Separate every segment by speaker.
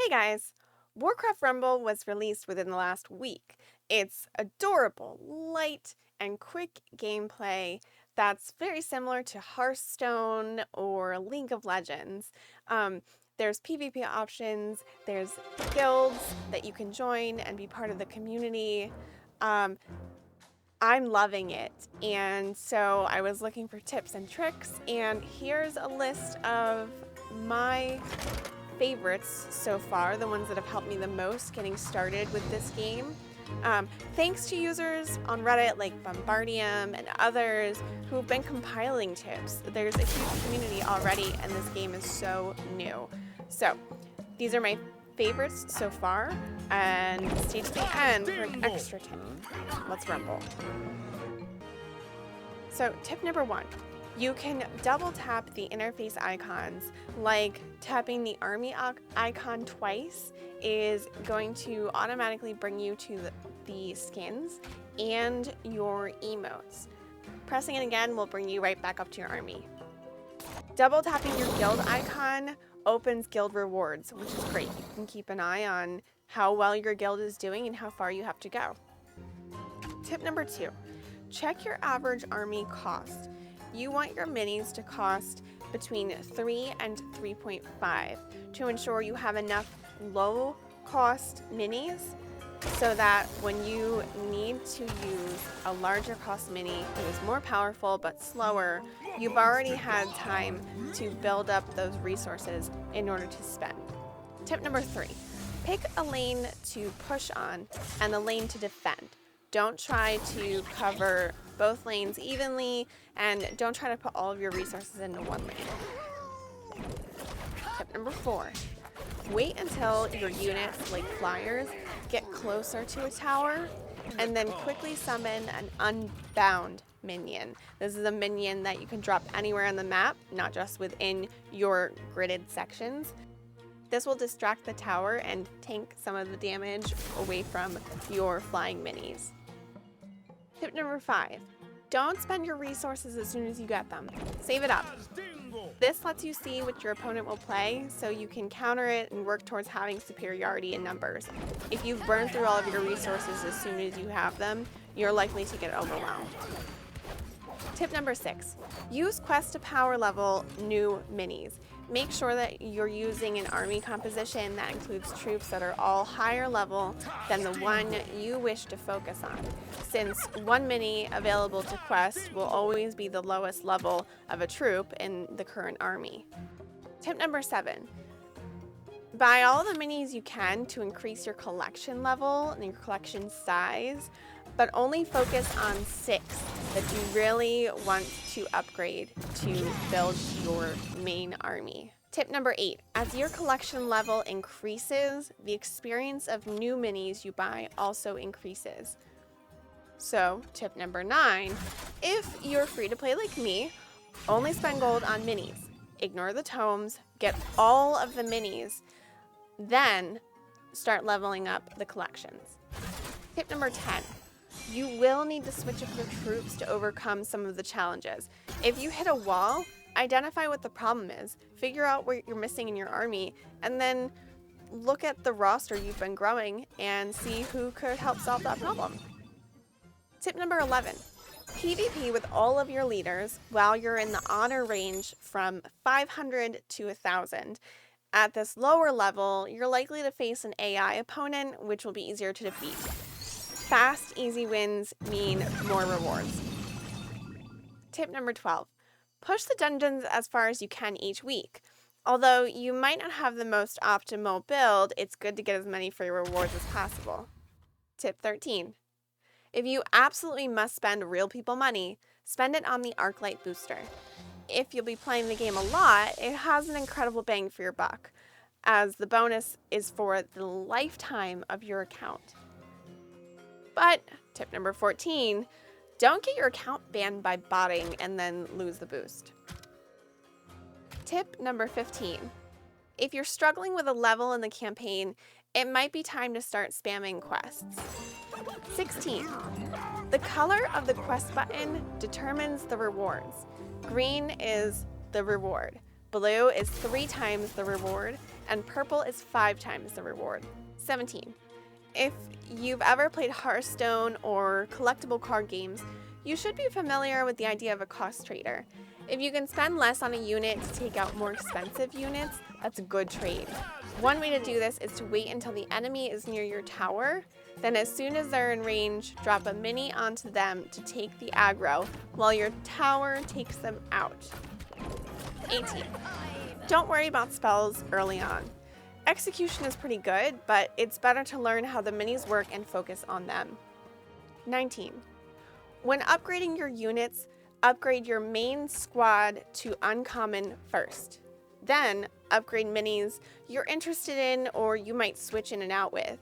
Speaker 1: Hey guys! Warcraft Rumble was released within the last week. It's adorable, light, and quick gameplay that's very similar to Hearthstone or League of Legends. There's PvP options, there's guilds that you can join and be part of the community. I'm loving it, and so I was looking for tips and tricks, and here's a list of my favorites so far, the ones that have helped me the most getting started with this game. Thanks to users on Reddit like Bombardium and others who've been compiling tips. There's a huge community already, and this game is so new. So these are my favorites so far, and stay to the end for an extra tip. Let's rumble. So tip number 1. You can double tap the interface icons, like tapping the army icon twice is going to automatically bring you to the skins and your emotes. Pressing it again will bring you right back up to your army. Double tapping your guild icon opens guild rewards, which is great. You can keep an eye on how well your guild is doing and how far you have to go. Tip number 2, check your average army cost. You want your minis to cost between 3 and 3.5 to ensure you have enough low cost minis so that when you need to use a larger cost mini that is more powerful but slower, you've already had time to build up those resources in order to spend. Tip number 3, pick a lane to push on and a lane to defend. Don't try to cover both lanes evenly, and don't try to put all of your resources into one lane. Tip number 4, wait until your units, like flyers, get closer to a tower, and then quickly summon an unbound minion. This is a minion that you can drop anywhere on the map, not just within your gridded sections. This will distract the tower and tank some of the damage away from your flying minis. Tip number 5, don't spend your resources as soon as you get them. Save it up. This lets you see what your opponent will play, so you can counter it and work towards having superiority in numbers. If you've burned through all of your resources as soon as you have them, you're likely to get overwhelmed. Tip number 6, use quests to power level new minis. Make sure that you're using an army composition that includes troops that are all higher level than the one you wish to focus on, since one mini available to quest will always be the lowest level of a troop in the current army. Tip number 7, buy all the minis you can to increase your collection level and your collection size, but only focus on 6 that you really want to upgrade to build your main army. Tip number 8, as your collection level increases, the experience of new minis you buy also increases. So, tip number 9, if you're free to play like me, only spend gold on minis. Ignore the tomes, get all of the minis, then start leveling up the collections. Tip number 10, you will need to switch up your troops to overcome some of the challenges. If you hit a wall, identify what the problem is, figure out what you're missing in your army, and then look at the roster you've been growing and see who could help solve that problem. Tip number 11, PvP with all of your leaders while you're in the honor range from 500 to 1,000. At this lower level, you're likely to face an AI opponent, which will be easier to defeat. Fast, easy wins mean more rewards. Tip number 12, push the dungeons as far as you can each week. Although you might not have the most optimal build, it's good to get as many free rewards as possible. Tip 13, if you absolutely must spend real people money, spend it on the Arclight booster. If you'll be playing the game a lot, it has an incredible bang for your buck, as the bonus is for the lifetime of your account. But tip number 14, don't get your account banned by botting and then lose the boost. Tip number 15, if you're struggling with a level in the campaign, it might be time to start spamming quests. 16, the color of the quest button determines the rewards. Green is the reward, blue is 3 times the reward, and purple is 5 times the reward. 17. If you've ever played Hearthstone or collectible card games, you should be familiar with the idea of a cost trader. If you can spend less on a unit to take out more expensive units, that's a good trade. One way to do this is to wait until the enemy is near your tower, then as soon as they're in range, drop a mini onto them to take the aggro, while your tower takes them out. 18. Don't worry about spells early on. Execution is pretty good, but it's better to learn how the minis work and focus on them. 19. When upgrading your units, upgrade your main squad to uncommon first. Then upgrade minis you're interested in or you might switch in and out with.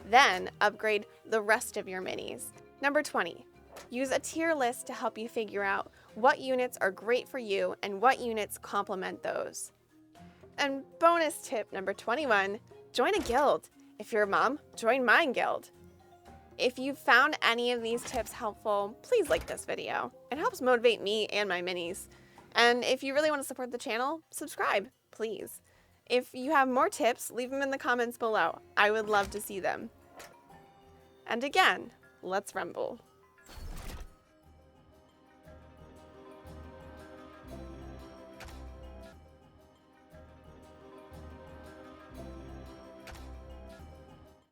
Speaker 1: Then upgrade the rest of your minis. Number 20. Use a tier list to help you figure out what units are great for you and what units complement those. And bonus tip number 21, join a guild. If you're a mom, join my guild. If you found any of these tips helpful, please like this video. It helps motivate me and my minis. And if you really want to support the channel, subscribe, please. If you have more tips, leave them in the comments below. I would love to see them. And again, let's rumble.